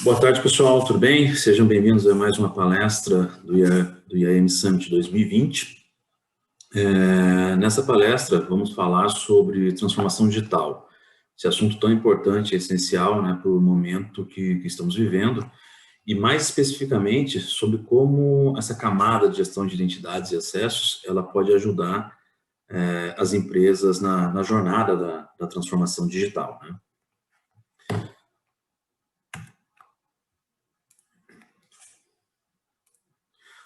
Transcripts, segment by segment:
Boa tarde, pessoal, tudo bem? Sejam bem-vindos a mais uma palestra do IAM Summit 2020. Nessa palestra, vamos falar sobre transformação digital. Esse assunto tão importante e essencial, né, para o momento que estamos vivendo, e mais especificamente sobre como essa camada de gestão de identidades e acessos, ela pode ajudar as empresas na jornada da transformação digital, né?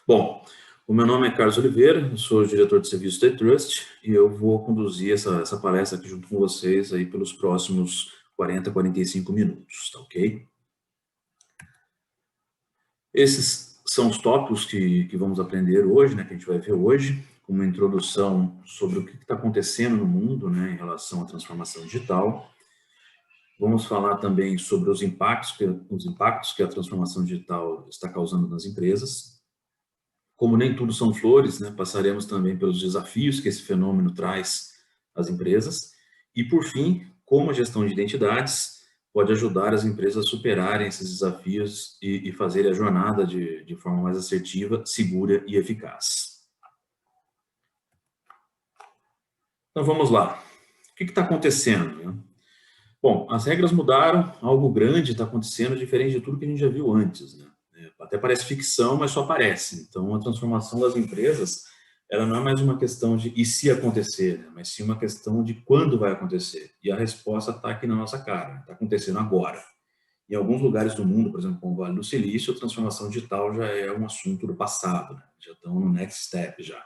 Bom, o meu nome é Carlos Oliveira, eu sou o diretor de serviço da Trust e eu vou conduzir essa palestra aqui junto com vocês aí pelos próximos 40, 45 minutos, tá ok? Esses são os tópicos que vamos aprender hoje, né, que a gente vai ver hoje, com uma introdução sobre o que está acontecendo no mundo, né, em relação à transformação digital. Vamos falar também sobre os impactos que a transformação digital está causando nas empresas. Como nem tudo são flores, né, passaremos também pelos desafios que esse fenômeno traz às empresas. E, por fim, como a gestão de identidades pode ajudar as empresas a superarem esses desafios e fazerem a jornada de forma mais assertiva, segura e eficaz. Então, vamos lá. O que está acontecendo, né? Bom, as regras mudaram, algo grande está acontecendo, diferente de tudo que a gente já viu antes, né? Até parece ficção, mas só parece. Então, a transformação das empresas, ela não é mais uma questão de e se acontecer, né? Mas sim uma questão de quando vai acontecer. E a resposta está aqui na nossa cara, está acontecendo agora. Em alguns lugares do mundo, por exemplo, como o Vale do Silício, a transformação digital já é um assunto do passado, né? Já estão no next step já.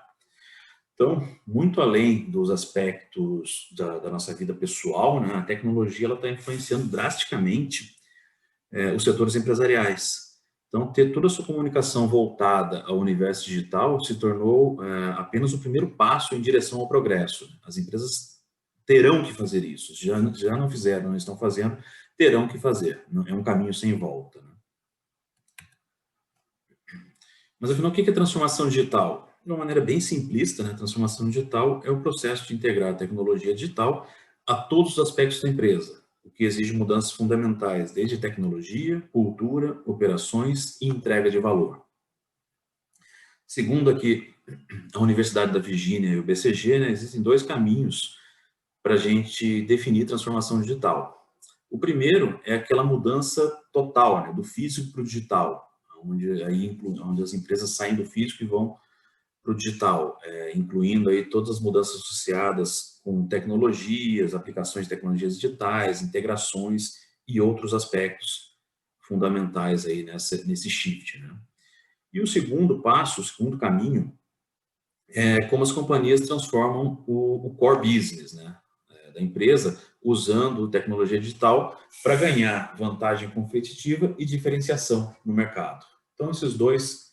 Então, muito além dos aspectos da nossa vida pessoal, né, a tecnologia está influenciando drasticamente os setores empresariais. Então, ter toda a sua comunicação voltada ao universo digital se tornou apenas o primeiro passo em direção ao progresso. As empresas terão que fazer isso. Já não fizeram, não estão fazendo, terão que fazer. É um caminho sem volta, né? Mas, afinal, o que é transformação digital? De uma maneira bem simplista, né, transformação digital é o processo de integrar a tecnologia digital a todos os aspectos da empresa, o que exige mudanças fundamentais, desde tecnologia, cultura, operações e entrega de valor. Segundo aqui a Universidade da Virgínia e o BCG, né, existem dois caminhos para a gente definir transformação digital. O primeiro é aquela mudança total, né, do físico para o digital, onde as empresas saem do físico e vão para o digital, incluindo aí todas as mudanças associadas com tecnologias, aplicações de tecnologias digitais, integrações e outros aspectos fundamentais aí nesse shift, né? E o segundo passo, o segundo caminho, é como as companhias transformam o core business, né, da empresa, usando tecnologia digital para ganhar vantagem competitiva e diferenciação no mercado. Então, esses dois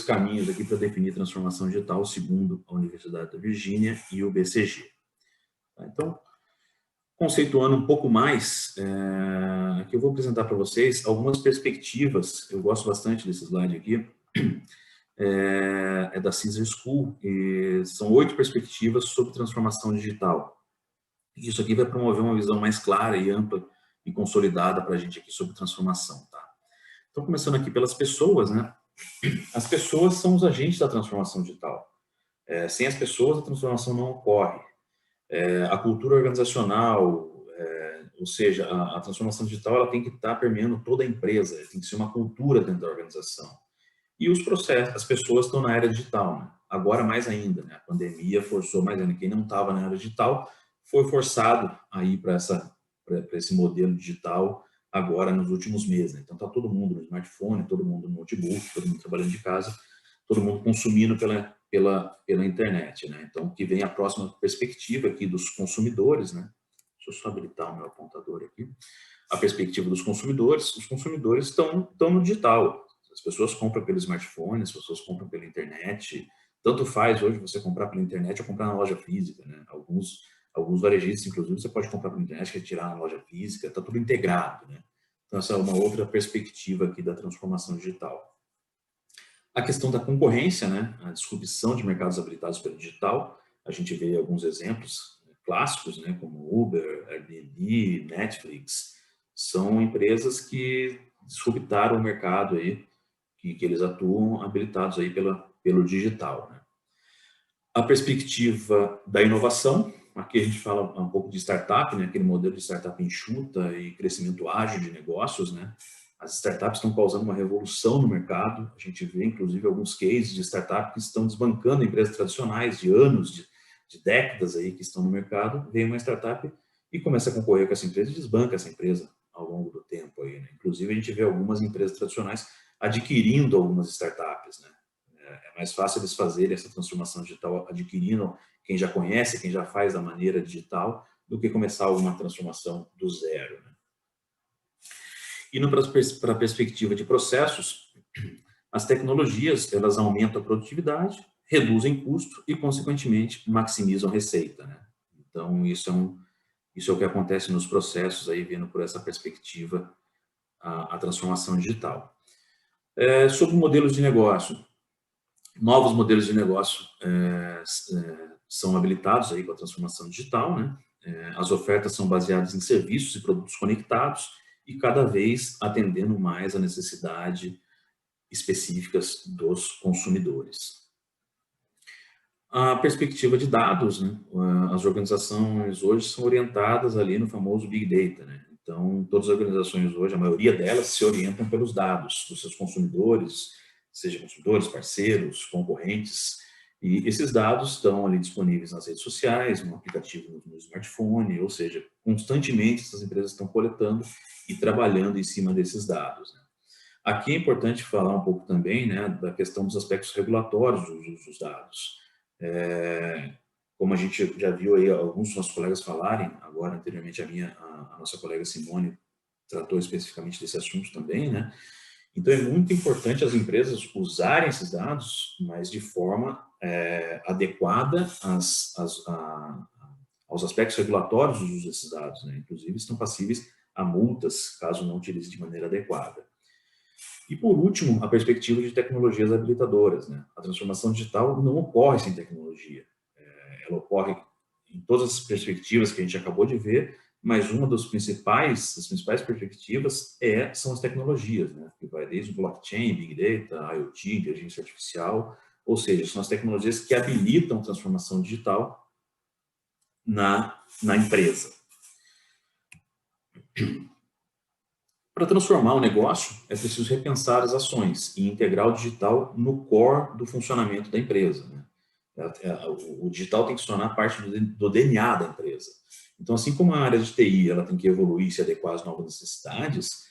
caminhos aqui para definir transformação digital, segundo a Universidade da Virgínia e o BCG. Então, conceituando um pouco mais, aqui eu vou apresentar para vocês algumas perspectivas. Eu gosto bastante desse slide aqui. É da Caesar School, e são 8 perspectivas sobre transformação digital. Isso aqui vai promover uma visão mais clara e ampla e consolidada para a gente aqui sobre transformação, tá? Então, começando aqui pelas pessoas, né? As pessoas são os agentes da transformação digital. Sem as pessoas, a transformação não ocorre. A cultura organizacional, ou seja, a transformação digital, ela tem que estar permeando toda a empresa, tem que ser uma cultura dentro da organização. E os processos, as pessoas estão na era digital, né? Agora mais ainda, né? A pandemia forçou mais ainda. Quem não estava na era digital foi forçado a ir para esse modelo digital agora nos últimos meses, né? Então está todo mundo no smartphone, todo mundo no notebook, todo mundo trabalhando de casa, todo mundo consumindo pela internet, né? Então que vem a próxima perspectiva aqui dos consumidores, né? Deixa eu só habilitar o meu apontador aqui. A perspectiva dos consumidores, os consumidores estão no digital. As pessoas compram pelo smartphone, as pessoas compram pela internet. Tanto faz hoje você comprar pela internet ou comprar na loja física, né? Alguns varejistas, inclusive, você pode comprar pela internet, retirar na loja física, está tudo integrado, né? Então, essa é uma outra perspectiva aqui da transformação digital. A questão da concorrência, né? A disrupção de mercados habilitados pelo digital. A gente vê alguns exemplos clássicos, né? Como Uber, Airbnb, Netflix. São empresas que disruptar o mercado aí que eles atuam, habilitados aí pelo digital, né? A perspectiva da inovação, aqui a gente fala um pouco de startup, né? Aquele modelo de startup enxuta e crescimento ágil de negócios, né? As startups estão causando uma revolução no mercado. A gente vê, inclusive, alguns cases de startup que estão desbancando empresas tradicionais de anos, de décadas aí que estão no mercado. Vem uma startup e começa a concorrer com essa empresa e desbanca essa empresa ao longo do tempo aí, né? Inclusive, a gente vê algumas empresas tradicionais adquirindo algumas startups, né? É mais fácil eles fazerem essa transformação digital adquirindo quem já conhece, quem já faz da maneira digital, do que começar alguma transformação do zero, né? Indo para a perspectiva de processos, as tecnologias, elas aumentam a produtividade, reduzem custo e, consequentemente, maximizam receita, né? Então, isso é o que acontece nos processos, aí vendo por essa perspectiva a transformação digital. Sobre modelos de negócio, novos modelos de negócio são habilitados aí com a transformação digital, né? As ofertas são baseadas em serviços e produtos conectados e cada vez atendendo mais a necessidade específicas dos consumidores. A perspectiva de dados, né? As organizações hoje são orientadas ali no famoso Big Data, né? Então, todas as organizações hoje, a maioria delas se orientam pelos dados dos seus consumidores, seja consumidores, parceiros, concorrentes, e esses dados estão ali disponíveis nas redes sociais, no aplicativo no smartphone, ou seja, constantemente essas empresas estão coletando e trabalhando em cima desses dados, né? Aqui é importante falar um pouco também, né, da questão dos aspectos regulatórios do uso dos dados. Como a gente já viu aí alguns dos nossos colegas falarem, agora anteriormente a nossa colega Simone tratou especificamente desse assunto também, né? Então é muito importante as empresas usarem esses dados, mas de forma adequada aos aspectos regulatórios do uso desses dados, né? Inclusive estão passíveis a multas caso não utilize de maneira adequada. E, por último, a perspectiva de tecnologias habilitadoras, né? A transformação digital não ocorre sem tecnologia. Ela ocorre em todas as perspectivas que a gente acabou de ver, mas uma das principais perspectivas são as tecnologias, né? Que vai desde o blockchain, Big Data, IoT, inteligência artificial, ou seja, são as tecnologias que habilitam a transformação digital na empresa. Para transformar o negócio, é preciso repensar as ações e integrar o digital no core do funcionamento da empresa, né? O digital tem que se tornar parte do DNA da empresa. Então, assim como a área de TI ela tem que evoluir e se adequar às novas necessidades,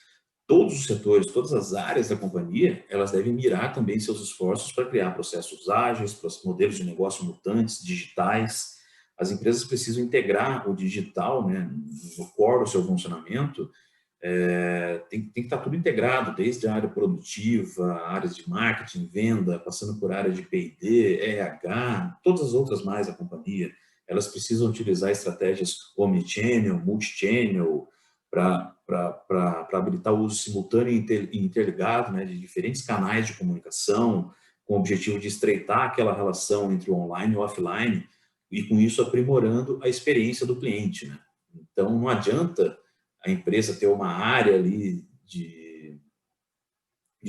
todos os setores, todas as áreas da companhia, elas devem mirar também seus esforços para criar processos ágeis, modelos de negócio mutantes, digitais. As empresas precisam integrar o digital, né, no core do seu funcionamento. Tem que estar tudo integrado, desde a área produtiva, áreas de marketing, venda, passando por área de P&D, RH, todas as outras mais da companhia. Elas precisam utilizar estratégias omnichannel, multichannel, para habilitar o uso simultâneo e interligado, né, de diferentes canais de comunicação, com o objetivo de estreitar aquela relação entre o online e o offline, e com isso aprimorando a experiência do cliente, né? Então, não adianta a empresa ter uma área ali de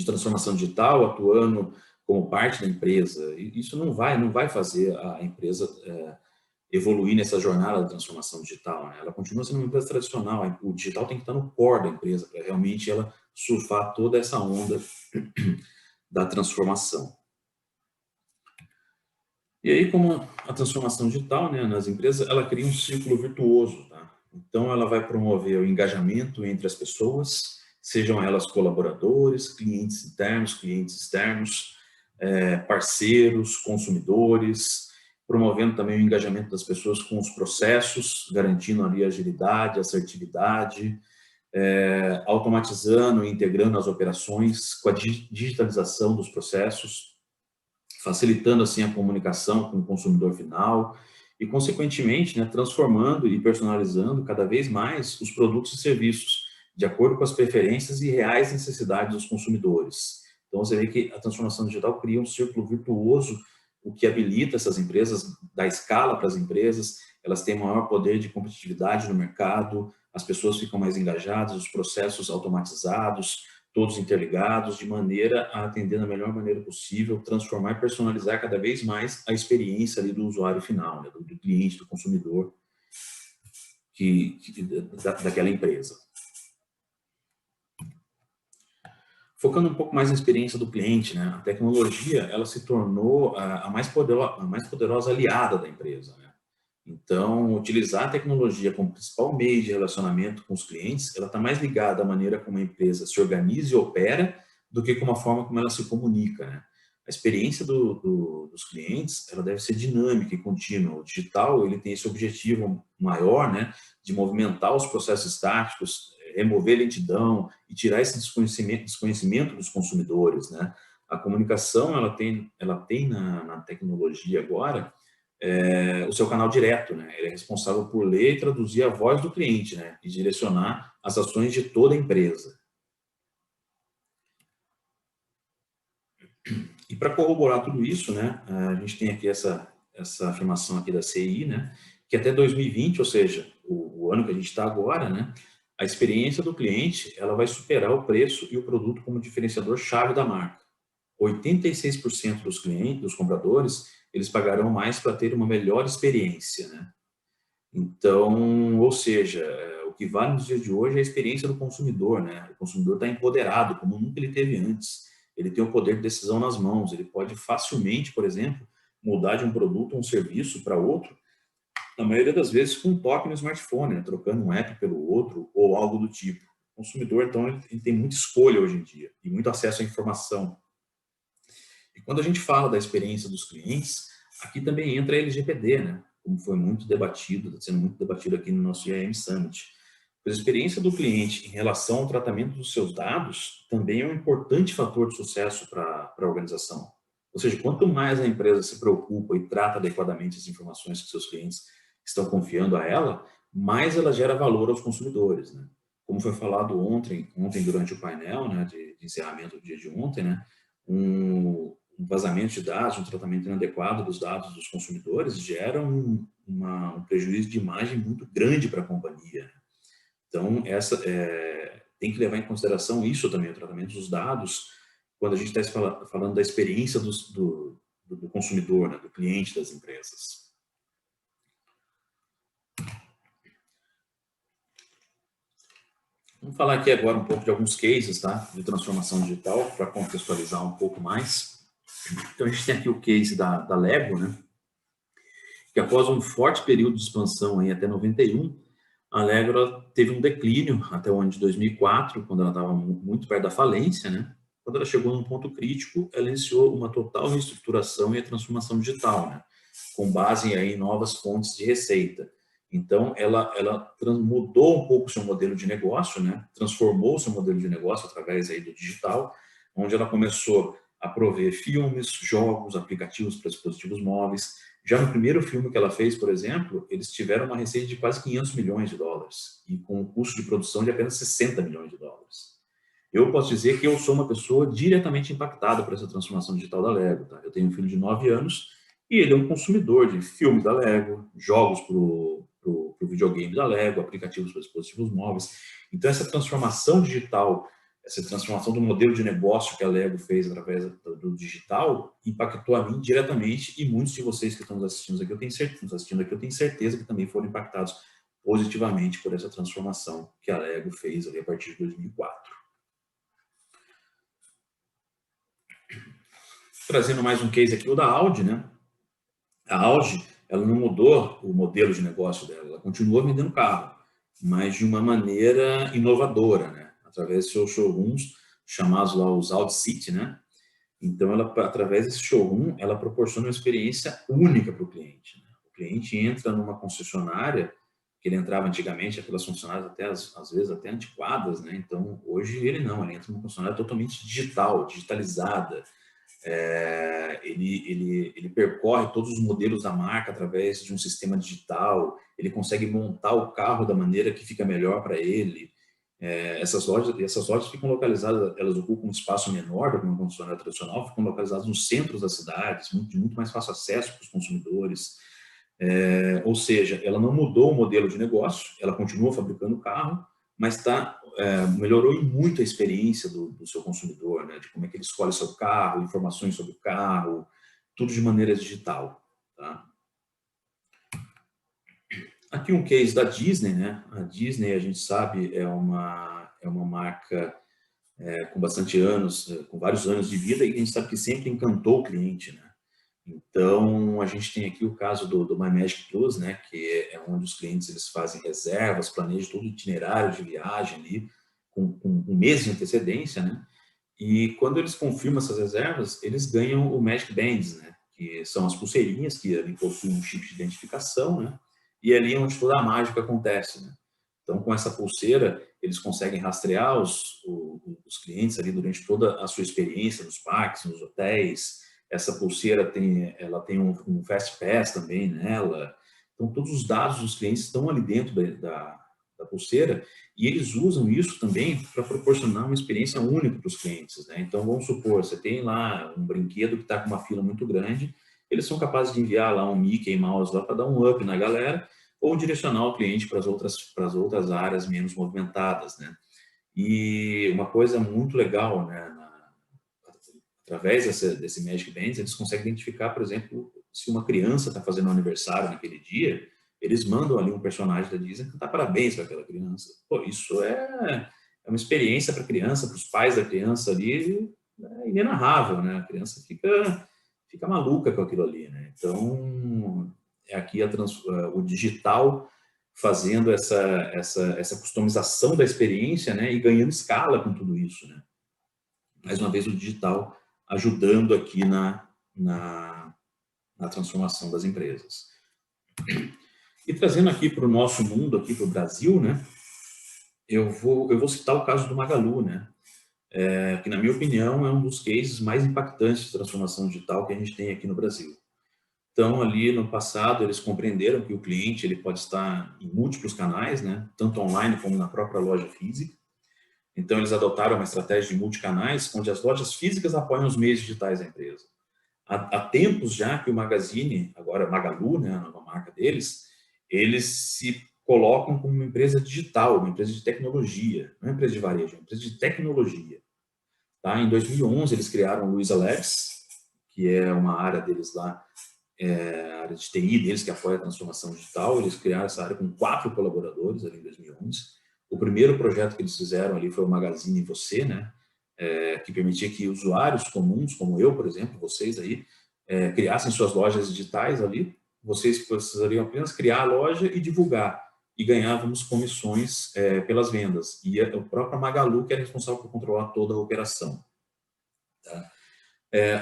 transformação digital atuando como parte da empresa. Isso não vai fazer a empresa evoluir nessa jornada de transformação digital, né? Ela continua sendo uma empresa tradicional. O digital tem que estar no core da empresa para realmente ela surfar toda essa onda da transformação. E aí, como a transformação digital, né, nas empresas, ela cria um círculo virtuoso, tá? Então, ela vai promover o engajamento entre as pessoas, sejam elas colaboradores, clientes internos, clientes externos, parceiros, consumidores, promovendo também o engajamento das pessoas com os processos, garantindo ali agilidade, assertividade, automatizando e integrando as operações com a digitalização dos processos, facilitando assim a comunicação com o consumidor final e, consequentemente, né, transformando e personalizando cada vez mais os produtos e serviços de acordo com as preferências e reais necessidades dos consumidores. Então, você vê que a transformação digital cria um círculo virtuoso, o que habilita essas empresas, dá escala para as empresas, elas têm maior poder de competitividade no mercado, as pessoas ficam mais engajadas, os processos automatizados, todos interligados, de maneira a atender da melhor maneira possível, transformar e personalizar cada vez mais a experiência ali do usuário final, né, do cliente, do consumidor daquela empresa. Focando um pouco mais na experiência do cliente, né, a tecnologia ela se tornou a mais poderosa aliada da empresa, né? Então, utilizar a tecnologia como principal meio de relacionamento com os clientes, ela está mais ligada à maneira como a empresa se organiza e opera do que com a forma como ela se comunica, né? A experiência dos clientes, ela deve ser dinâmica e contínua. O digital, ele tem esse objetivo maior, né, de movimentar os processos estáticos, remover lentidão e tirar esse desconhecimento dos consumidores, né? A comunicação, ela tem na tecnologia agora o seu canal direto, né? Ele é responsável por ler e traduzir a voz do cliente, né? E direcionar as ações de toda a empresa. E para corroborar tudo isso, né? A gente tem aqui essa afirmação aqui da CI, né? Que até 2020, ou seja, o ano que a gente está agora, né? A experiência do cliente, ela vai superar o preço e o produto como diferenciador chave da marca. 86% dos clientes, dos compradores, eles pagarão mais para ter uma melhor experiência, né? Então, ou seja, o que vale nos dias de hoje é a experiência do consumidor, né? O consumidor está empoderado, como nunca ele teve antes. Ele tem o poder de decisão nas mãos. Ele pode facilmente, por exemplo, mudar de um produto ou um serviço para outro, na maioria das vezes com um toque no smartphone, né? Trocando um app pelo outro ou algo do tipo. O consumidor, então, ele tem muita escolha hoje em dia e muito acesso à informação. E quando a gente fala da experiência dos clientes, aqui também entra a LGPD, né? Como foi muito debatido, está sendo muito debatido aqui no nosso IAM Summit. A experiência do cliente em relação ao tratamento dos seus dados também é um importante fator de sucesso para a organização. Ou seja, quanto mais a empresa se preocupa e trata adequadamente as informações que seus clientes estão confiando a ela, mais ela gera valor aos consumidores, né? Como foi falado ontem durante o painel, né, de encerramento do dia de ontem, né, um vazamento de dados, um tratamento inadequado dos dados dos consumidores gera um prejuízo de imagem muito grande para a companhia. Então, tem que levar em consideração isso também, o tratamento dos dados, quando a gente está falando da experiência do consumidor, né, do cliente das empresas. Vamos falar aqui agora um pouco de alguns cases, tá, de transformação digital, para contextualizar um pouco mais. Então, a gente tem aqui o case da Lego, né, que após um forte período de expansão aí até 91, a Lego teve um declínio até o ano de 2004, quando ela estava muito perto da falência, né? Quando ela chegou num ponto crítico, ela iniciou uma total reestruturação e a transformação digital, né? Com base aí em novas fontes de receita. Então, ela mudou um pouco o seu modelo de negócio, né? Transformou o seu modelo de negócio através aí do digital, onde ela começou a prover filmes, jogos, aplicativos para dispositivos móveis. Já no primeiro filme que ela fez, por exemplo, eles tiveram uma receita de quase 500 milhões de dólares e com um custo de produção de apenas 60 milhões de dólares. Eu posso dizer que eu sou uma pessoa diretamente impactada por essa transformação digital da Lego. Tá? Eu tenho um filho de 9 anos e ele é um consumidor de filmes da Lego, jogos para o videogame da Lego, aplicativos para dispositivos móveis. Então, essa transformação digital, essa transformação do modelo de negócio que a Lego fez através do digital impactou a mim diretamente e muitos de vocês que estão nos assistindo aqui, eu tenho certeza que também foram impactados positivamente por essa transformação que a Lego fez ali a partir de 2004. Trazendo mais um case aqui, o da Audi, né? A Audi, ela não mudou o modelo de negócio dela, ela continua vendendo carro, mas de uma maneira inovadora, né? Através de seus showrooms, chamados lá os Audi City, né? Então, através desse showroom, ela proporciona uma experiência única para o cliente, né? O cliente entra numa concessionária, que ele entrava antigamente, aquelas concessionárias até, às vezes, até antiquadas, né? Então, hoje ele não, ele entra numa concessionária totalmente digital, digitalizada. Ele percorre todos os modelos da marca através de um sistema digital, ele consegue montar o carro da maneira que fica melhor para ele. Essas lojas ficam localizadas, elas ocupam um espaço menor do que uma concessionária tradicional, ficam localizadas nos centros das cidades, de muito mais fácil acesso para os consumidores. Ou seja, ela não mudou o modelo de negócio, ela continua fabricando carro, mas melhorou muito a experiência do seu consumidor, né? De como é que ele escolhe o seu carro, informações sobre o carro, tudo de maneira digital, tá? Aqui um case da Disney, né? A Disney, a gente sabe, é uma marca com bastante anos, com vários anos de vida, e a gente sabe que sempre encantou o cliente, né? Então, a gente tem aqui o caso do My Magic Plus, né? Que é onde os clientes eles fazem reservas, planejam todo o itinerário de viagem ali, com um mês de antecedência, né? E quando eles confirmam essas reservas, eles ganham o Magic Bands, né? Que são as pulseirinhas que ali possuem um chip de identificação, né? E é ali onde toda a mágica acontece, né? Então, com essa pulseira, eles conseguem rastrear os clientes ali durante toda a sua experiência nos parques, nos hotéis. Essa pulseira ela tem um Fast Pass também nela. Então, todos os dados dos clientes estão ali dentro da pulseira e eles usam isso também para proporcionar uma experiência única para os clientes, né? Então, vamos supor, você tem lá um brinquedo que está com uma fila muito grande, eles são capazes de enviar lá um Mickey Mouse lá para dar um up na galera, ou direcionar o cliente para as outras áreas menos movimentadas, né? E uma coisa muito legal, né? Através desse Magic Bands, eles conseguem identificar, por exemplo, se uma criança está fazendo aniversário naquele dia, eles mandam ali um personagem da Disney cantar parabéns para aquela criança. Pô, isso é uma experiência para a criança, para os pais da criança ali, é inenarrável, né? A criança fica maluca com aquilo ali, né? Então, é aqui o digital fazendo essa customização da experiência, né? E ganhando escala com tudo isso, né? Mais uma vez, o digital ajudando aqui na transformação das empresas. E trazendo aqui para o nosso mundo, aqui para o Brasil, né? Eu vou citar o caso do Magalu, né? Que, na minha opinião, é um dos cases mais impactantes de transformação digital que a gente tem aqui no Brasil. Então, ali no passado, eles compreenderam que o cliente ele pode estar em múltiplos canais, né? Tanto online como na própria loja física. Então, eles adotaram uma estratégia de multicanais, onde as lojas físicas apoiam os meios digitais da empresa. Há tempos já que o Magazine, agora Magalu, né, a nova marca deles, eles se colocam como uma empresa digital, uma empresa de tecnologia, não é uma empresa de varejo, é uma empresa de tecnologia. Tá? Em 2011, eles criaram o Luiza Labs, que é uma área deles lá, a área de TI deles, que apoia a transformação digital. Eles criaram essa área com 4 colaboradores ali em 2011. O primeiro projeto que eles fizeram ali foi o Magazine Você, né? Que permitia que usuários comuns, como eu, por exemplo, vocês aí, criassem suas lojas digitais ali. Vocês precisariam apenas criar a loja e divulgar. E ganhávamos comissões pelas vendas. E o próprio Magalu que era responsável por controlar toda a operação. Tá?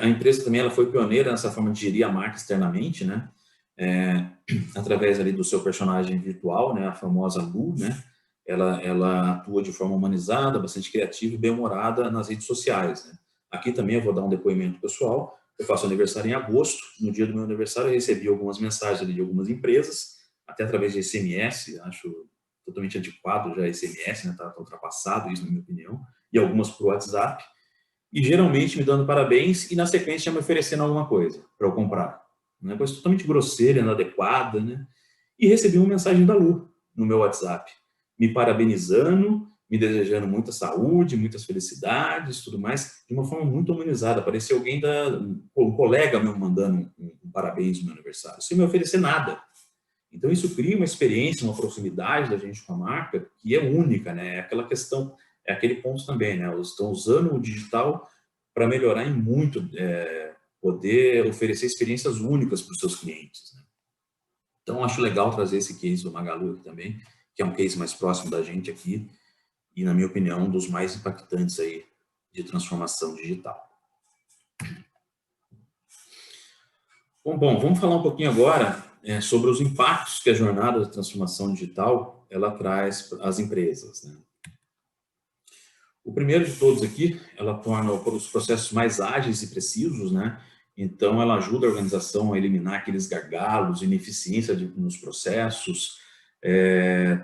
A empresa também ela foi pioneira nessa forma de gerir a marca externamente, né? Através ali do seu personagem virtual, né? A famosa Lu, né? Ela atua de forma humanizada, bastante criativa e bem-humorada nas redes sociais, né? Aqui também eu vou dar um depoimento pessoal. Eu faço aniversário em agosto. No dia do meu aniversário eu recebi algumas mensagens ali de algumas empresas, até através de SMS, acho totalmente antiquado já SMS, né? Tá ultrapassado isso, na minha opinião, e algumas por WhatsApp. E geralmente me dando parabéns e na sequência já me oferecendo alguma coisa para eu comprar. Uma coisa totalmente grosseira, inadequada, né? E recebi uma mensagem da Lu no meu WhatsApp, me parabenizando, me desejando muita saúde, muitas felicidades, tudo mais, de uma forma muito humanizada. Parecia alguém um colega meu mandando um parabéns no meu aniversário, sem me oferecer nada. Então isso cria uma experiência, uma proximidade da gente com a marca que é única, né? É aquela questão, é aquele ponto também, né? Eles estão usando o digital para melhorar em muito, poder oferecer experiências únicas para os seus clientes, né? Então, acho legal trazer esse case do Magalu aqui também, que é um case mais próximo da gente aqui e, na minha opinião, um dos mais impactantes aí de transformação digital. Bom, vamos falar um pouquinho agora sobre os impactos que a jornada de transformação digital ela traz às empresas, né? O primeiro de todos aqui, ela torna os processos mais ágeis e precisos, né? Então, ela ajuda a organização a eliminar aqueles gargalos, ineficiência nos processos,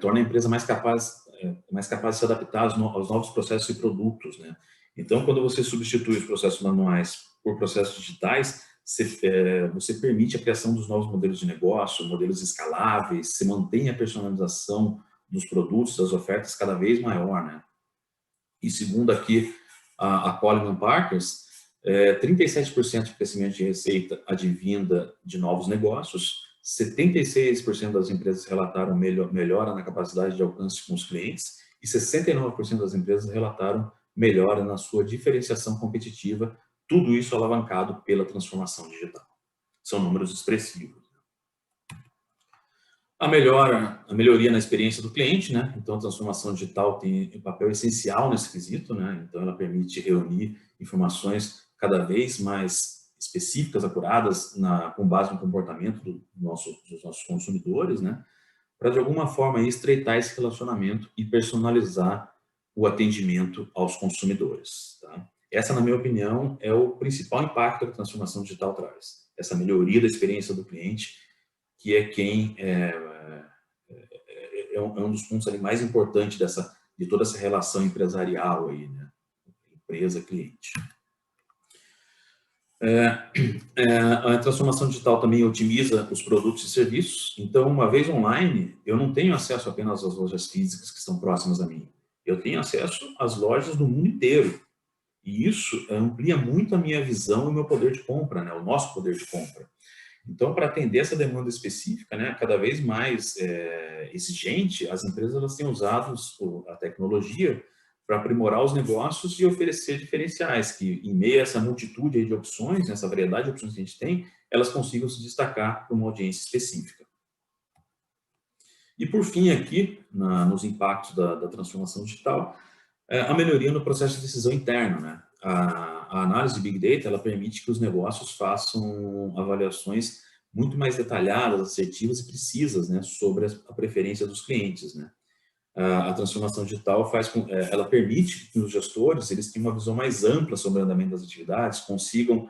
torna a empresa mais capaz de se adaptar aos novos processos e produtos, né? Então, quando você substitui os processos manuais por processos digitais, você permite a criação dos novos modelos de negócio, modelos escaláveis, você mantém a personalização dos produtos, das ofertas cada vez maior, né? E segundo aqui a Coleman Partners, 37% de crescimento de receita advinda de novos negócios, 76% das empresas relataram melhora na capacidade de alcance com os clientes e 69% das empresas relataram melhora na sua diferenciação competitiva, tudo isso alavancado pela transformação digital. São números expressivos. A melhoria na experiência do cliente, né? Então, a transformação digital tem um papel essencial nesse quesito, né? Então, ela permite reunir informações cada vez mais específicas, apuradas, com base no comportamento dos nossos consumidores, né? Para, de alguma forma, estreitar esse relacionamento e personalizar o atendimento aos consumidores, tá? Essa, na minha opinião, é o principal impacto que a transformação digital traz. Essa melhoria da experiência do cliente, que é quem é um dos pontos ali mais importantes de toda essa relação empresarial aí, né? Empresa-cliente. A transformação digital também otimiza os produtos e serviços. Então, uma vez online, eu não tenho acesso apenas às lojas físicas que estão próximas a mim. Eu tenho acesso às lojas do mundo inteiro. E isso amplia muito a minha visão e o meu poder de compra, né? O nosso poder de compra. Então, para atender essa demanda específica, né, cada vez mais exigente, as empresas elas têm usado a tecnologia para aprimorar os negócios e oferecer diferenciais, que em meio a essa multitude de opções, essa variedade de opções que a gente tem, elas consigam se destacar para uma audiência específica. E por fim aqui, nos impactos da transformação digital, a melhoria no processo de decisão interno, né? A análise de Big Data, ela permite que os negócios façam avaliações muito mais detalhadas, assertivas e precisas, né, sobre a preferência dos clientes, né? A transformação digital ela permite que os gestores eles tenham uma visão mais ampla sobre o andamento das atividades, consigam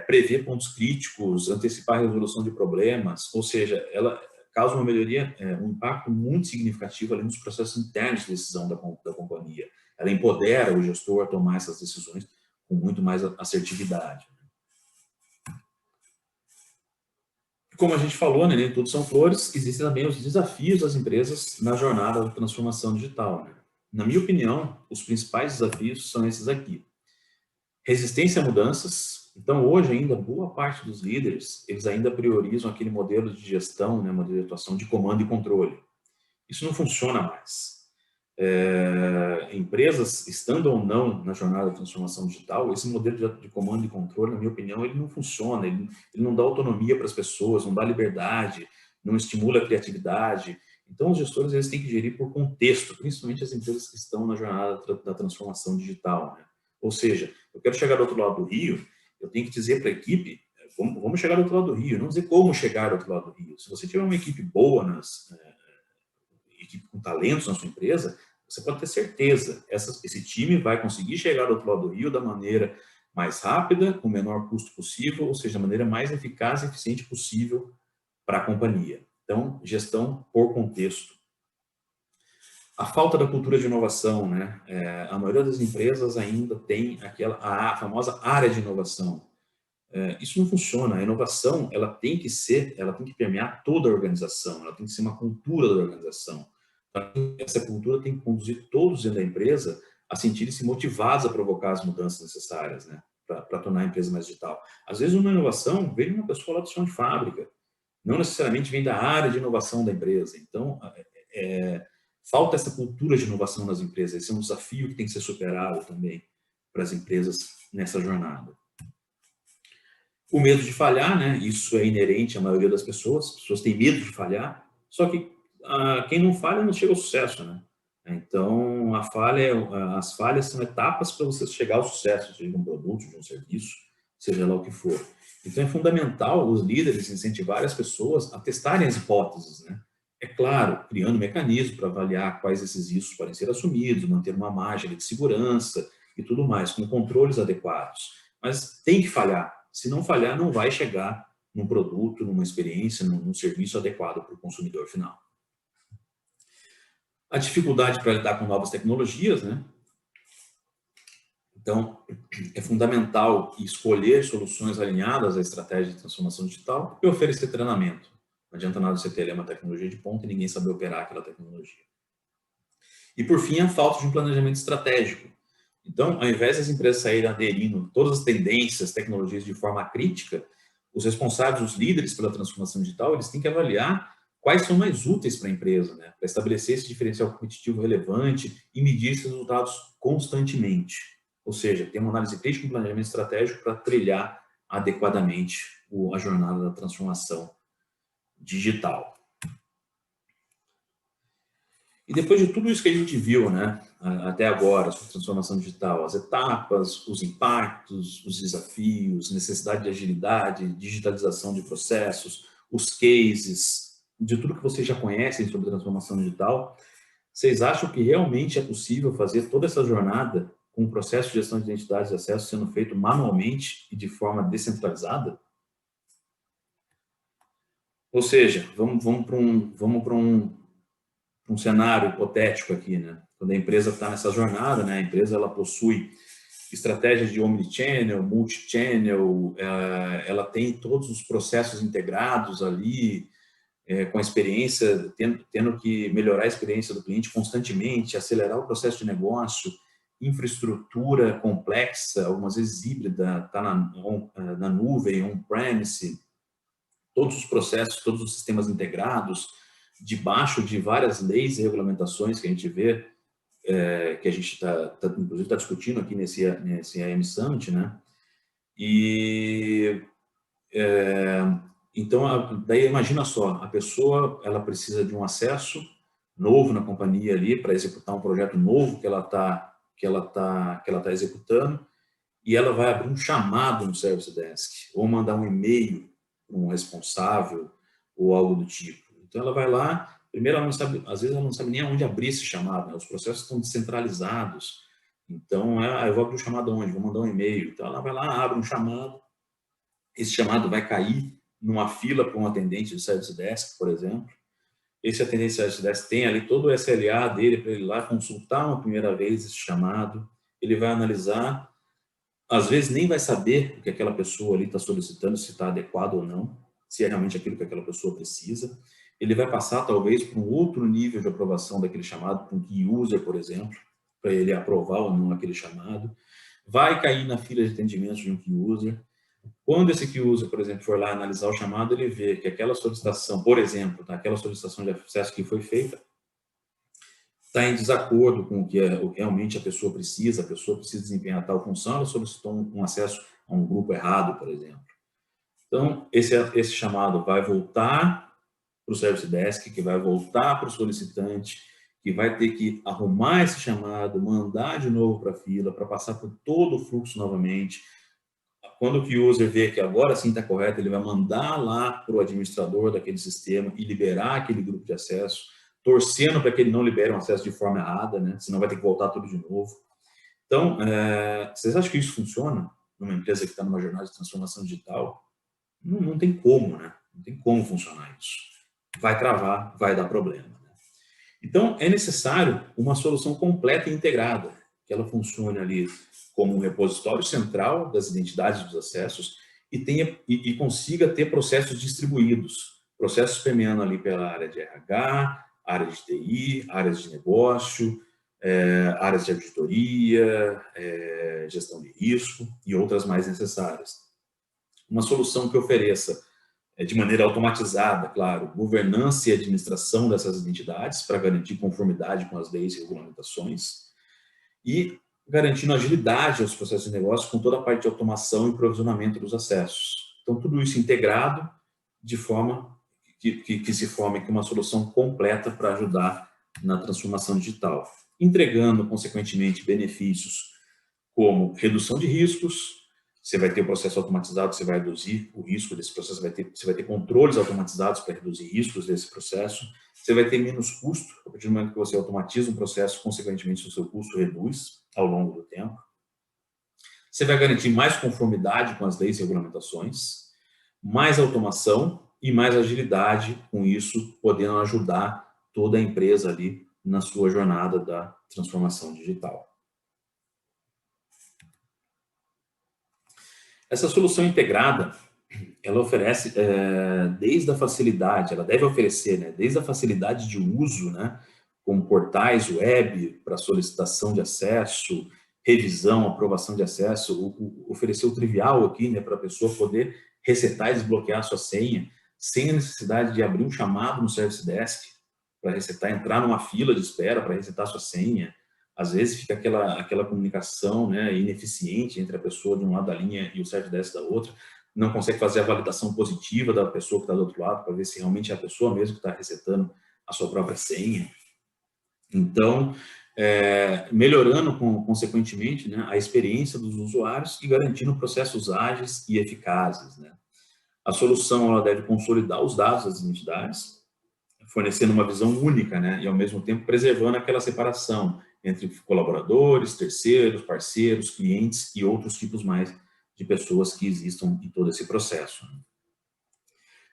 prever pontos críticos, antecipar a resolução de problemas, ou seja, ela causa uma melhoria, um impacto muito significativo ali nos processos internos de decisão da companhia. Ela empodera o gestor a tomar essas decisões com muito mais assertividade. Como a gente falou, né, nem tudo são flores, existem também os desafios das empresas na jornada da transformação digital, né? Na minha opinião, os principais desafios são esses aqui. Resistência a mudanças. Então, hoje ainda, boa parte dos líderes, eles ainda priorizam aquele modelo de gestão, né, modelo de atuação de comando e controle. Isso não funciona mais. Empresas, estando ou não na jornada de transformação digital, esse modelo de comando e controle, na minha opinião, ele não funciona, ele não dá autonomia para as pessoas, não dá liberdade, não estimula a criatividade. Então, os gestores eles têm que gerir por contexto, principalmente as empresas que estão na jornada da transformação digital, né? Ou seja, eu quero chegar do outro lado do rio, eu tenho que dizer para a equipe, vamos chegar do outro lado do rio, não dizer como chegar do outro lado do rio. Se você tiver uma equipe boa, equipe com talentos na sua empresa, você pode ter certeza, esse time vai conseguir chegar do outro lado do rio da maneira mais rápida, com o menor custo possível, ou seja, da maneira mais eficaz e eficiente possível para a companhia. Então, gestão por contexto. A falta da cultura de inovação, né? A maioria das empresas ainda tem a famosa área de inovação. Isso não funciona. A inovação, ela tem que permear toda a organização, ela tem que ser uma cultura da organização. Essa cultura tem que conduzir todos dentro da empresa a sentirem-se motivados a provocar as mudanças necessárias, né, para tornar a empresa mais digital. Às vezes, uma inovação vem de uma pessoa lá do chão de fábrica, não necessariamente vem da área de inovação da empresa. Então, falta essa cultura de inovação nas empresas. Esse é um desafio que tem que ser superado também para as empresas nessa jornada. O medo de falhar, né? Isso é inerente à maioria das pessoas. As pessoas têm medo de falhar, só que quem não falha não chega ao sucesso, né? Então, as falhas são etapas para você chegar ao sucesso, seja de um produto, de um serviço, seja lá o que for. Então, é fundamental os líderes incentivarem as pessoas a testarem as hipóteses, né? É claro, criando mecanismos para avaliar quais esses riscos podem ser assumidos, manter uma margem de segurança e tudo mais, com controles adequados. Mas tem que falhar. Se não falhar, não vai chegar num produto, numa experiência, num serviço adequado para o consumidor final. A dificuldade para lidar com novas tecnologias, né? Então, é fundamental escolher soluções alinhadas à estratégia de transformação digital e oferecer treinamento. Não adianta nada você ter uma tecnologia de ponta e ninguém saber operar aquela tecnologia. E, por fim, a falta de um planejamento estratégico. Então, ao invés das empresas saírem aderindo todas as tendências, tecnologias de forma crítica, os responsáveis, os líderes pela transformação digital, eles têm que avaliar quais são mais úteis para a empresa, né? Para estabelecer esse diferencial competitivo relevante e medir esses resultados constantemente. Ou seja, ter uma análise crítica e um planejamento estratégico para trilhar adequadamente a jornada da transformação digital. E depois de tudo isso que a gente viu, né, até agora, sobre transformação digital, as etapas, os impactos, os desafios, necessidade de agilidade, digitalização de processos, os cases, de tudo que vocês já conhecem sobre transformação digital, vocês acham que realmente é possível fazer toda essa jornada com o processo de gestão de identidades e acesso sendo feito manualmente e de forma descentralizada? Ou seja, vamos para um cenário hipotético aqui, né? Quando a empresa está nessa jornada, né? A empresa ela possui estratégias de omnichannel, multichannel, ela tem todos os processos integrados ali, com a experiência, tendo que melhorar a experiência do cliente constantemente, acelerar o processo de negócio, infraestrutura complexa, algumas vezes híbrida, está na nuvem, on-premise, todos os processos, todos os sistemas integrados, debaixo de várias leis e regulamentações que a gente vê, que a gente inclusive está discutindo aqui nesse AM Summit, né? E então, daí imagina só, a pessoa ela precisa de um acesso novo na companhia ali para executar um projeto novo que ela tá executando, e ela vai abrir um chamado no Service Desk ou mandar um e-mail para um responsável ou algo do tipo. Então ela vai lá, primeiro ela não sabe, às vezes ela não sabe nem aonde abrir esse chamado, né? Os processos estão descentralizados. Então, eu vou abrir o chamado onde? Vou mandar um e-mail. Então ela vai lá, abre um chamado, esse chamado vai cair numa fila para um atendente do Service Desk, por exemplo. Esse atendente do Service Desk tem ali todo o SLA dele para ele ir lá consultar uma primeira vez esse chamado, ele vai analisar, às vezes nem vai saber o que aquela pessoa ali está solicitando, se está adequado ou não, se é realmente aquilo que aquela pessoa precisa. Ele vai passar, talvez, para um outro nível de aprovação daquele chamado, para um key user, por exemplo, para ele aprovar ou não aquele chamado. Vai cair na fila de atendimento de um key user. Quando esse key user, por exemplo, for lá analisar o chamado, ele vê que aquela solicitação, por exemplo, aquela solicitação de acesso que foi feita, está em desacordo com o que realmente a pessoa precisa desempenhar tal função, ela solicitou um acesso a um grupo errado, por exemplo. Então, esse chamado vai voltar para o Service Desk, que vai voltar para o solicitante, que vai ter que arrumar esse chamado, mandar de novo para a fila, para passar por todo o fluxo novamente. Quando o key user vê que agora sim está correto, ele vai mandar lá para o administrador daquele sistema e liberar aquele grupo de acesso, torcendo para que ele não libere um acesso de forma errada, né? Senão vai ter que voltar tudo de novo. Então, vocês acham que isso funciona numa empresa que está numa jornada de transformação digital? Não tem como, né? Não tem como funcionar isso. Vai travar, vai dar problema. Né? Então, é necessário uma solução completa e integrada, que ela funcione ali como um repositório central das identidades dos acessos e consiga ter processos distribuídos, processos permeando ali pela área de RH, área de TI, áreas de negócio, áreas de auditoria, gestão de risco e outras mais necessárias. Uma solução que ofereça, de maneira automatizada, claro, governança e administração dessas identidades para garantir conformidade com as leis e regulamentações e garantindo agilidade aos processos de negócio com toda a parte de automação e provisionamento dos acessos. Então, tudo isso integrado de forma que se forme uma solução completa para ajudar na transformação digital, entregando, consequentemente, benefícios como redução de riscos. Você vai ter o processo automatizado, você vai reduzir o risco desse processo, você vai ter controles automatizados para reduzir riscos desse processo, você vai ter menos custo, a partir do momento que você automatiza um processo, consequentemente o seu custo reduz ao longo do tempo. Você vai garantir mais conformidade com as leis e regulamentações, mais automação e mais agilidade, com isso podendo ajudar toda a empresa ali na sua jornada da transformação digital. Essa solução integrada, ela oferece desde a facilidade, ela deve oferecer, né, desde a facilidade de uso, né, como portais web para solicitação de acesso, revisão, aprovação de acesso, oferecer o trivial aqui, né, para a pessoa poder resetar e desbloquear a sua senha, sem a necessidade de abrir um chamado no Service Desk para resetar, entrar numa fila de espera para resetar a sua senha. Às vezes fica aquela comunicação, né, ineficiente entre a pessoa de um lado da linha e o Service Desk da outra, não consegue fazer a validação positiva da pessoa que está do outro lado para ver se realmente é a pessoa mesmo que está resetando a sua própria senha. Então, melhorando consequentemente, né, a experiência dos usuários e garantindo processos ágeis e eficazes, né. A solução ela deve consolidar os dados das entidades, fornecendo uma visão única, né, e ao mesmo tempo preservando aquela separação entre colaboradores, terceiros, parceiros, clientes e outros tipos mais de pessoas que existam em todo esse processo.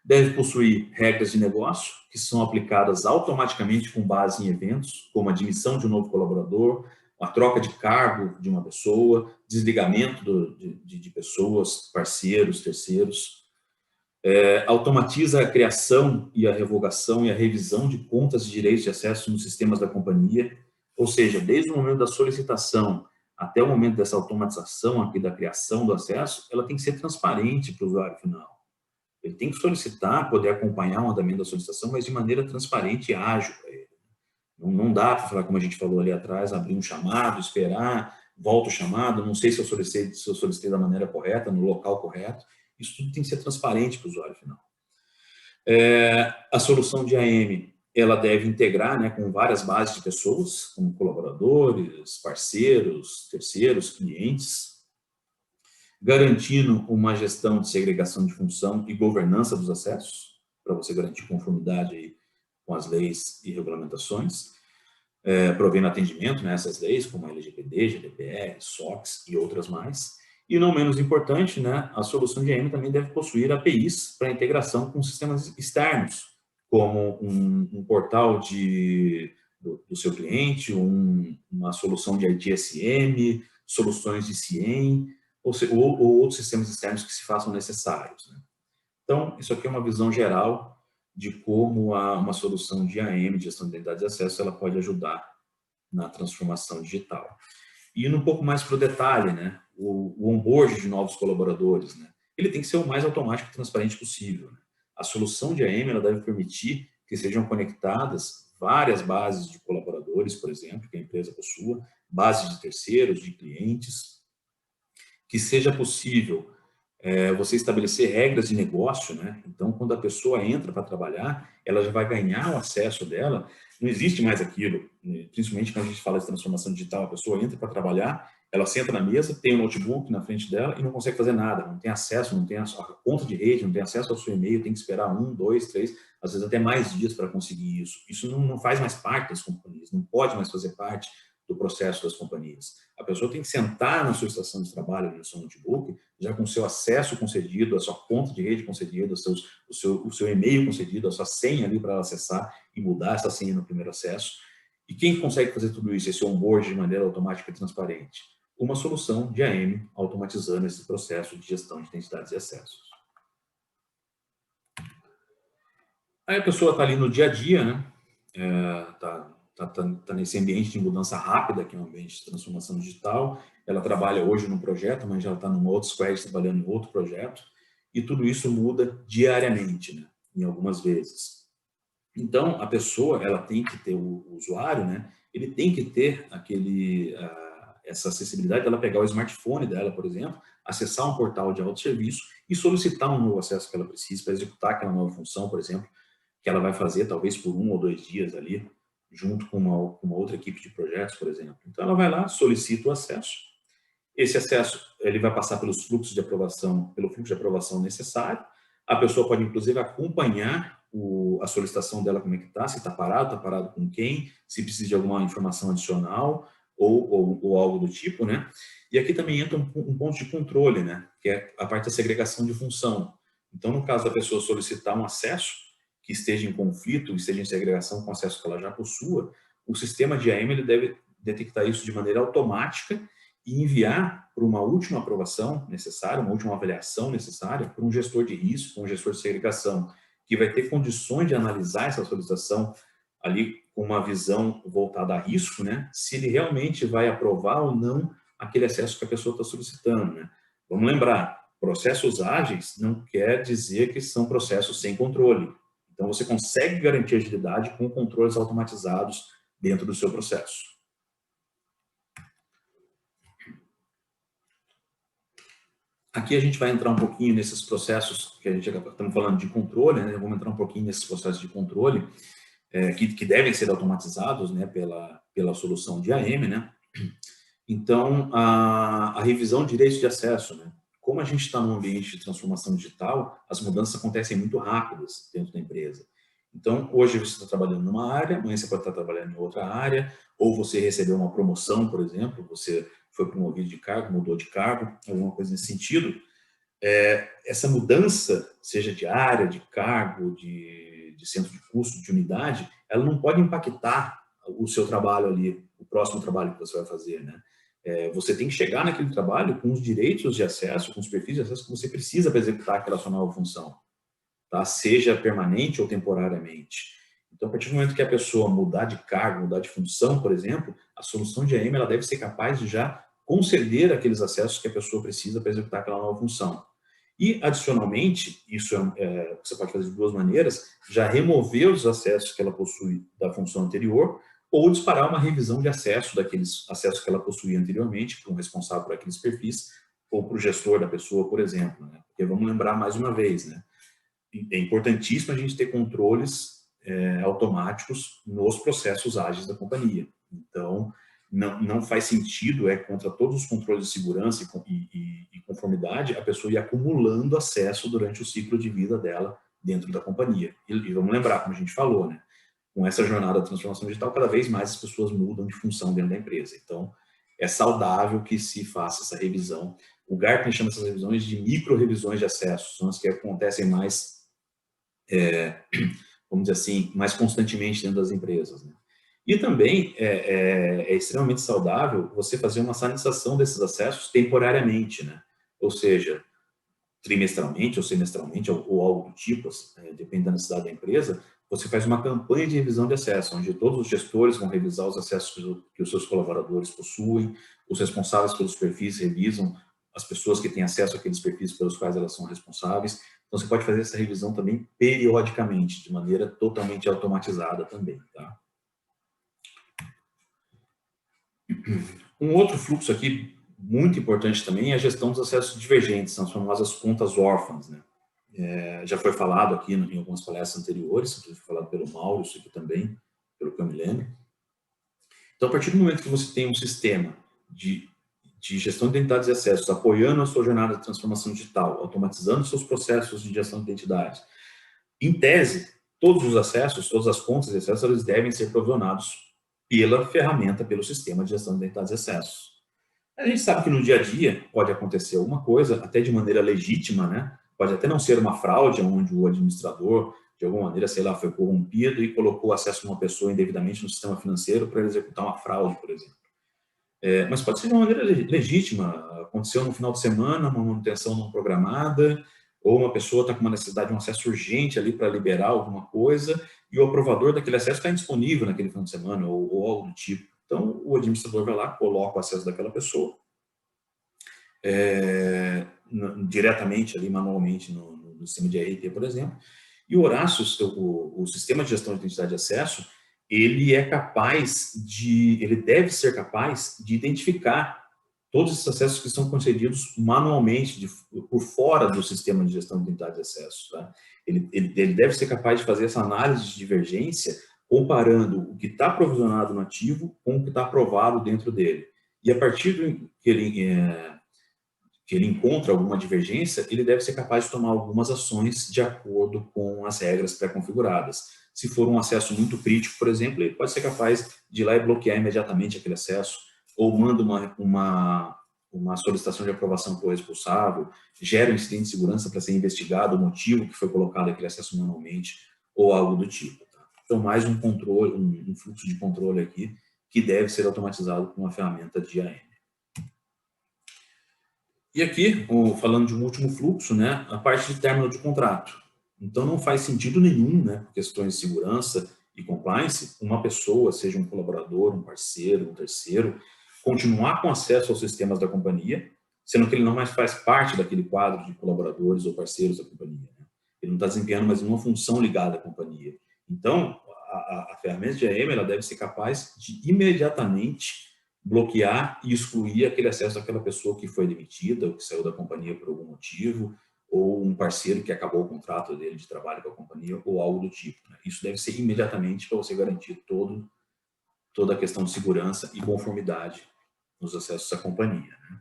Deve possuir regras de negócio que são aplicadas automaticamente com base em eventos, como a admissão de um novo colaborador, a troca de cargo de uma pessoa, desligamento de pessoas, parceiros, terceiros. Automatiza a criação e a revogação e a revisão de contas de direitos de acesso nos sistemas da companhia, ou seja, desde o momento da solicitação até o momento dessa automatização aqui da criação do acesso, ela tem que ser transparente para o usuário final. Ele tem que solicitar, poder acompanhar o andamento da solicitação, mas de maneira transparente e ágil para ele. Não dá para falar, como a gente falou ali atrás, abrir um chamado, esperar, volta o chamado, não sei se eu solicitei da maneira correta, no local correto. Isso tudo tem que ser transparente para o usuário final. A solução de AM, ela deve integrar, né, com várias bases de pessoas, como colaboradores, parceiros, terceiros, clientes, garantindo uma gestão de segregação de função e governança dos acessos, para você garantir conformidade aí com as leis e regulamentações, provendo atendimento nessas leis, como a LGPD, GDPR, SOX e outras mais. E não menos importante, né, a solução de AM também deve possuir APIs para integração com sistemas externos, como um portal do seu cliente, uma solução de ITSM, soluções de CIEM, ou outros sistemas externos que se façam necessários, né? Então, isso aqui é uma visão geral de como uma solução de AM, de gestão de identidade de acesso, ela pode ajudar na transformação digital. E indo um pouco mais para o detalhe, né, o onboard de novos colaboradores, né, ele tem que ser o mais automático e transparente possível, né? A solução de AM ela deve permitir que sejam conectadas várias bases de colaboradores, por exemplo, que a empresa possua, bases de terceiros, de clientes, que seja possível você estabelecer regras de negócio, né? Então, quando a pessoa entra para trabalhar, ela já vai ganhar o acesso dela, não existe mais aquilo, né? Principalmente quando a gente fala de transformação digital, a pessoa entra para trabalhar, ela senta na mesa, tem um notebook na frente dela e não consegue fazer nada, não tem acesso, não tem a conta de rede, não tem acesso ao seu e-mail, tem que esperar 1, 2, 3, às vezes até mais dias para conseguir isso. Isso não faz mais parte das companhias, não pode mais fazer parte do processo das companhias. A pessoa tem que sentar na sua estação de trabalho, no seu notebook, já com o seu acesso concedido, a sua conta de rede concedida, o seu e-mail concedido, a sua senha ali para ela acessar e mudar essa senha no primeiro acesso. E quem consegue fazer tudo isso, esse onboard de maneira automática e transparente? Uma solução de AM automatizando esse processo de gestão de identidades e acessos. Aí a pessoa está ali no dia a dia, né? Tá nesse ambiente de mudança rápida, que é um ambiente de transformação digital. Ela trabalha hoje num projeto, mas já está num outro squad trabalhando em outro projeto. E tudo isso muda diariamente, né? Em algumas vezes. Então, a pessoa, ela tem que ter, o usuário, né? Ele tem que ter essa acessibilidade de ela pegar o smartphone dela, por exemplo, acessar um portal de autosserviço e solicitar um novo acesso que ela precisa para executar aquela nova função, por exemplo, que ela vai fazer talvez por 1 ou 2 dias ali, junto com uma outra equipe de projetos, por exemplo. Então, ela vai lá, solicita o acesso. Esse acesso ele vai passar pelo fluxo de aprovação necessário. A pessoa pode, inclusive, acompanhar a solicitação dela, como é que está, se está parado com quem, se precisa de alguma informação adicional ou algo do tipo, né? E aqui também entra um ponto de controle, né? Que é a parte da segregação de função. Então, no caso da pessoa solicitar um acesso que esteja em conflito, esteja em segregação com o acesso que ela já possua, o sistema de AM ele deve detectar isso de maneira automática e enviar para uma última aprovação necessária, uma última avaliação necessária para um gestor de risco, um gestor de segregação, que vai ter condições de analisar essa solicitação ali com uma visão voltada a risco, né? Se ele realmente vai aprovar ou não aquele acesso que a pessoa está solicitando, né? Vamos lembrar, processos ágeis não quer dizer que são processos sem controle. Então, você consegue garantir agilidade com controles automatizados dentro do seu processo. Aqui a gente vai entrar um pouquinho nesses processos que a gente estamos falando de controle, né? Vamos entrar um pouquinho nesses processos de controle que devem ser automatizados, né, pela solução de AM, né? Então, a revisão de direitos de acesso, né? Como a gente está num ambiente de transformação digital, as mudanças acontecem muito rápidas dentro da empresa. Então, hoje você está trabalhando numa área, amanhã você pode estar trabalhando em outra área, ou você recebeu uma promoção, por exemplo, você foi promovido de cargo, mudou de cargo, alguma coisa nesse sentido. Essa mudança, seja de área, de cargo, de centro de custo, de unidade, ela não pode impactar o seu trabalho ali, o próximo trabalho que você vai fazer, né? Você tem que chegar naquele trabalho com os direitos de acesso, com os perfis de acesso que você precisa para executar aquela sua nova função, tá? Seja permanente ou temporariamente. Então, a partir do momento que a pessoa mudar de cargo, mudar de função, por exemplo, a solução de AM ela deve ser capaz de já conceder aqueles acessos que a pessoa precisa para executar aquela nova função. E, adicionalmente, isso você pode fazer de duas maneiras, já remover os acessos que ela possui da função anterior ou disparar uma revisão de acesso daqueles acessos que ela possuía anteriormente, para um responsável por aqueles perfis, ou para o gestor da pessoa, por exemplo, né? Porque vamos lembrar mais uma vez, né? É importantíssimo a gente ter controles automáticos nos processos ágeis da companhia. Então, não faz sentido, contra todos os controles de segurança e conformidade, a pessoa ir acumulando acesso durante o ciclo de vida dela dentro da companhia. E vamos lembrar, como a gente falou, né? Com essa jornada de transformação digital, cada vez mais as pessoas mudam de função dentro da empresa. Então, é saudável que se faça essa revisão. O Gartner chama essas revisões de micro-revisões de acesso, são as que acontecem mais, vamos dizer assim, mais constantemente dentro das empresas, né? E também é extremamente saudável você fazer uma sanitização desses acessos temporariamente, né? Ou seja, trimestralmente ou semestralmente ou algo do tipo, dependendo da necessidade da empresa, você faz uma campanha de revisão de acesso, onde todos os gestores vão revisar os acessos que os seus colaboradores possuem, os responsáveis pelos perfis revisam as pessoas que têm acesso àqueles perfis pelos quais elas são responsáveis. Então, você pode fazer essa revisão também periodicamente, de maneira totalmente automatizada também, tá? Um outro fluxo aqui muito importante também é a gestão dos acessos divergentes, são as famosas contas órfãs, né? Já foi falado aqui em algumas palestras anteriores, foi falado pelo Mauro, isso aqui também, pelo que eu me lembro. Então, a partir do momento que você tem um sistema de gestão de identidades e acessos, apoiando a sua jornada de transformação digital, automatizando seus processos de gestão de identidades, em tese, todos os acessos, todas as contas de acesso, eles devem ser provisionados pela ferramenta, pelo sistema de gestão de identidades e acessos. A gente sabe que no dia a dia pode acontecer alguma coisa, até de maneira legítima, né? Pode até não ser uma fraude, onde o administrador, de alguma maneira, sei lá, foi corrompido e colocou acesso a uma pessoa indevidamente no sistema financeiro para executar uma fraude, por exemplo. Mas pode ser de uma maneira legítima. Aconteceu no final de semana, uma manutenção não programada, ou uma pessoa está com uma necessidade de um acesso urgente ali para liberar alguma coisa, e o aprovador daquele acesso está indisponível naquele final de semana, ou algo do tipo. Então, o administrador vai lá, coloca o acesso daquela pessoa, diretamente ali, manualmente, no sistema de RT, por exemplo. E o Horácio, o sistema de gestão de identidade de acesso, ele deve ser capaz de identificar todos esses acessos que são concedidos manualmente, por fora do sistema de gestão de identidade de acesso, tá? Ele deve ser capaz de fazer essa análise de divergência, comparando o que está provisionado no ativo com o que está aprovado dentro dele. E a partir do que ele encontra alguma divergência, ele deve ser capaz de tomar algumas ações de acordo com as regras pré-configuradas. Se for um acesso muito crítico, por exemplo, ele pode ser capaz de ir lá e bloquear imediatamente aquele acesso, ou manda uma solicitação de aprovação para o responsável, gera um incidente de segurança para ser investigado o motivo que foi colocado aquele acesso manualmente, ou algo do tipo. Tá? Então, mais um controle, um fluxo de controle aqui, que deve ser automatizado com uma ferramenta de AM. E aqui, falando de um último fluxo, né, a parte de término de contrato. Então, não faz sentido nenhum, né, por questões de segurança e compliance, uma pessoa, seja um colaborador, um parceiro, um terceiro, continuar com acesso aos sistemas da companhia, sendo que ele não mais faz parte daquele quadro de colaboradores ou parceiros da companhia, né? Ele não está desempenhando mais nenhuma função ligada à companhia. Então, a ferramenta de AEM, ela deve ser capaz de imediatamente bloquear e excluir aquele acesso daquela pessoa que foi demitida ou que saiu da companhia por algum motivo, ou um parceiro que acabou o contrato dele de trabalho com a companhia, ou algo do tipo, né? Isso deve ser imediatamente para você garantir toda a questão de segurança e conformidade nos acessos à companhia, né?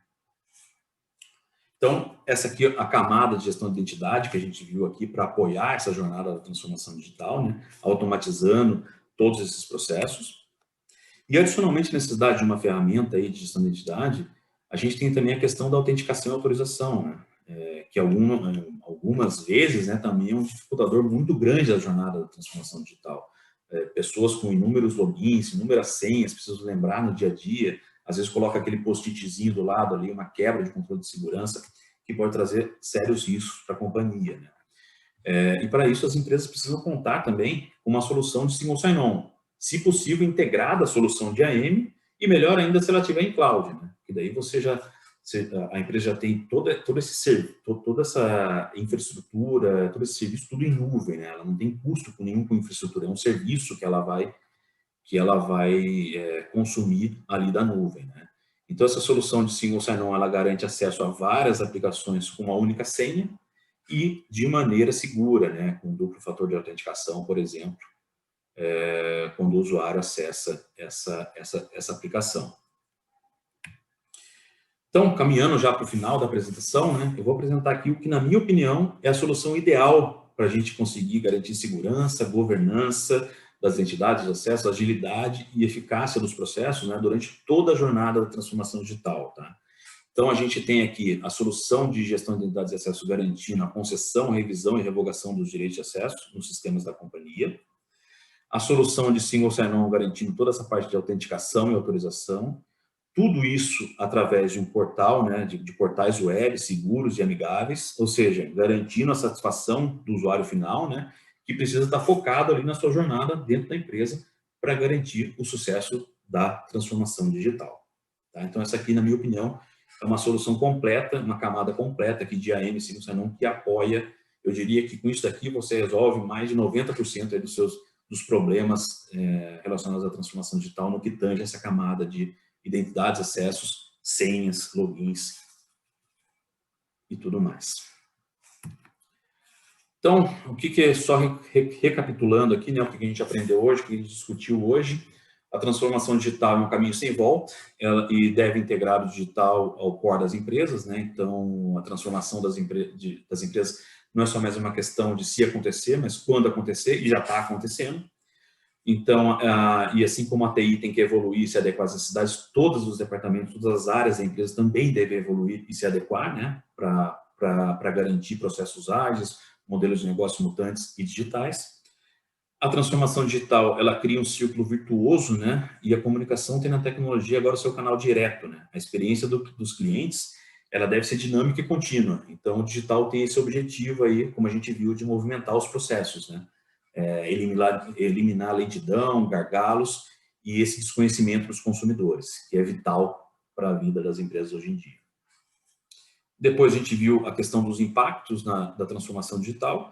Então, essa aqui é a camada de gestão de identidade que a gente viu aqui para apoiar essa jornada da transformação digital, né? Automatizando todos esses processos. E, adicionalmente, a necessidade de uma ferramenta aí de gestão de identidade, a gente tem também a questão da autenticação e autorização, né? Que algumas vezes, né, também é um dificultador muito grande da jornada da transformação digital. Pessoas com inúmeros logins, inúmeras senhas, precisam lembrar no dia a dia, às vezes coloca aquele post-itzinho do lado ali, uma quebra de controle de segurança, que pode trazer sérios riscos para a companhia, né? E para isso as empresas precisam contar também com uma solução de single sign-on, se possível integrada à solução de AM, e melhor ainda se ela estiver em cloud, né? Que daí a empresa já tem toda essa infraestrutura, todo esse serviço, tudo em nuvem, né? Ela não tem custo nenhum com infraestrutura, é um serviço que ela vai consumir ali da nuvem, né? Então, essa solução de single sign-on, ela garante acesso a várias aplicações com uma única senha e de maneira segura, né? Com duplo fator de autenticação, por exemplo, quando o usuário acessa essa aplicação. Então, caminhando já para o final da apresentação, né? Eu vou apresentar aqui o que, na minha opinião, é a solução ideal para a gente conseguir garantir segurança, governança das entidades de acesso, agilidade e eficácia dos processos, né, durante toda a jornada da transformação digital, tá? Então, a gente tem aqui a solução de gestão de identidades de acesso garantindo a concessão, revisão e revogação dos direitos de acesso nos sistemas da companhia. A solução de single sign-on garantindo toda essa parte de autenticação e autorização. Tudo isso através de um portal, né, de portais web seguros e amigáveis, ou seja, garantindo a satisfação do usuário final, né, que precisa estar focado ali na sua jornada dentro da empresa para garantir o sucesso da transformação digital, tá? Então, essa aqui, na minha opinião, é uma solução completa, uma camada completa aqui de AM Single Sign-On que apoia. Eu diria que com isso daqui você resolve mais de 90% aí dos problemas relacionados à transformação digital no que tange essa camada de identidades, acessos, senhas, logins e tudo mais. Então, o que é, só recapitulando aqui, né, o que a gente aprendeu hoje, o que a gente discutiu hoje, a transformação digital é um caminho sem volta e deve integrar o digital ao core das empresas, né? Então, a transformação das empresas não é só mais uma questão de se acontecer, mas quando acontecer, e já está acontecendo. Então, e assim como a TI tem que evoluir e se adequar às necessidades, todos os departamentos, todas as áreas da empresa também devem evoluir e se adequar, né, para garantir processos ágeis, modelos de negócio mutantes e digitais. A transformação digital, ela cria um círculo virtuoso, né, e a comunicação tem na tecnologia agora o seu canal direto, né. A experiência dos clientes, ela deve ser dinâmica e contínua. Então, o digital tem esse objetivo aí, como a gente viu, de movimentar os processos, né. Eliminar a lentidão, gargalos e esse desconhecimento dos consumidores, que é vital para a vida das empresas hoje em dia. Depois a gente viu a questão dos impactos da transformação digital,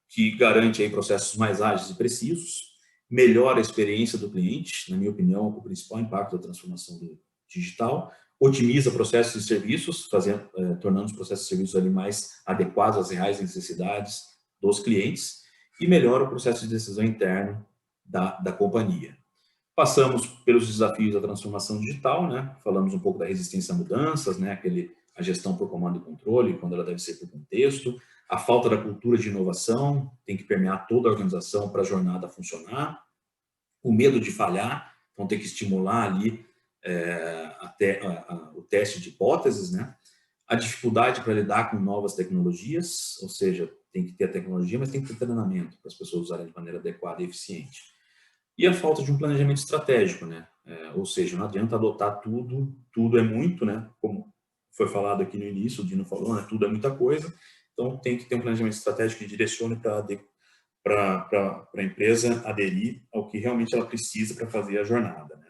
que garante aí processos mais ágeis e precisos, melhora a experiência do cliente, na minha opinião, o principal impacto da transformação digital, otimiza processos e serviços, tornando os processos e serviços ali mais adequados às reais necessidades dos clientes, e melhora o processo de decisão interno da companhia. Passamos pelos desafios da transformação digital, né? Falamos um pouco da resistência a mudanças, né? A gestão por comando e controle, quando ela deve ser por contexto, a falta da cultura de inovação, tem que permear toda a organização para a jornada funcionar, o medo de falhar, então tem que estimular ali até o teste de hipóteses, né? A dificuldade para lidar com novas tecnologias, ou seja, tem que ter a tecnologia, mas tem que ter treinamento para as pessoas usarem de maneira adequada e eficiente. E a falta de um planejamento estratégico, né? Ou seja, não adianta adotar tudo é muito, né? Como foi falado aqui no início, o Dino falou, né? Tudo é muita coisa, então tem que ter um planejamento estratégico que direcione para para a empresa aderir ao que realmente ela precisa para fazer a jornada, né?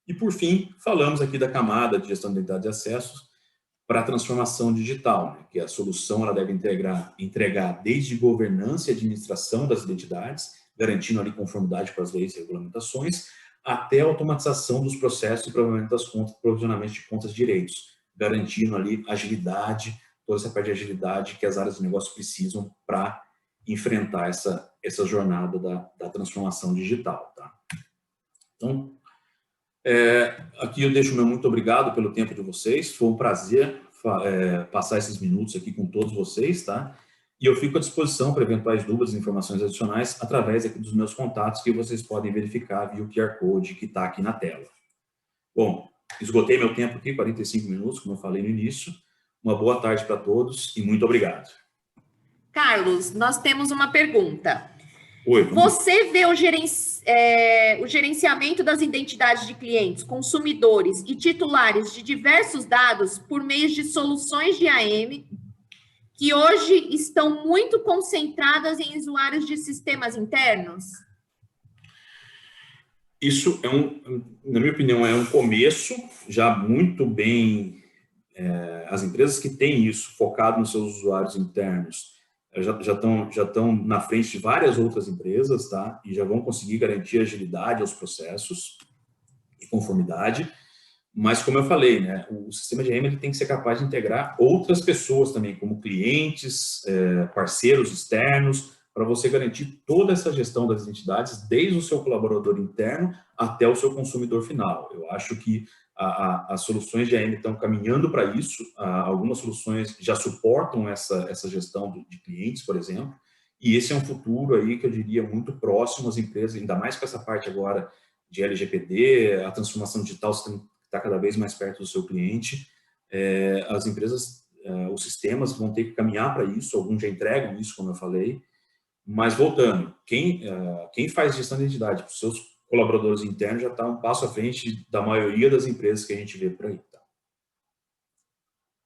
E, por fim, falamos aqui da camada de gestão de identidade de acessos para a transformação digital, né? Que a solução ela deve entregar desde governança e administração das identidades, garantindo ali conformidade com as leis e regulamentações, até a automatização dos processos de provisionamento das contas, provisionamento de contas de direitos, garantindo ali agilidade, toda essa parte de agilidade que as áreas de negócio precisam para enfrentar essa jornada da transformação digital, tá? Então, aqui eu deixo o meu muito obrigado pelo tempo de vocês, foi um prazer passar esses minutos aqui com todos vocês, tá? E eu fico à disposição para eventuais dúvidas e informações adicionais através aqui dos meus contatos que vocês podem verificar via o QR Code que está aqui na tela. Bom, esgotei meu tempo aqui, 45 minutos, como eu falei no início. Uma boa tarde para todos e muito obrigado. Carlos, nós temos uma pergunta. Oi, você vê o gerenciamento das identidades de clientes, consumidores e titulares de diversos dados por meio de soluções de AM que hoje estão muito concentradas em usuários de sistemas internos? Isso na minha opinião, é um começo já muito bem. As empresas que têm isso focado nos seus usuários internos já estão na frente de várias outras empresas, tá? E já vão conseguir garantir agilidade aos processos e conformidade. Mas, como eu falei, né, o sistema de AM ele tem que ser capaz de integrar outras pessoas também, como clientes, parceiros externos, para você garantir toda essa gestão das identidades, desde o seu colaborador interno até o seu consumidor final. Eu acho que as soluções de AM estão caminhando para isso. Algumas soluções já suportam essa gestão de clientes, por exemplo, e esse é um futuro aí que eu diria muito próximo às empresas, ainda mais com essa parte agora de LGPD, a transformação digital está cada vez mais perto do seu cliente. As empresas, os sistemas vão ter que caminhar para isso, alguns já entregam isso, como eu falei, mas voltando, quem faz gestão de identidade para os seus colaboradores internos já está um passo à frente da maioria das empresas que a gente vê por aí.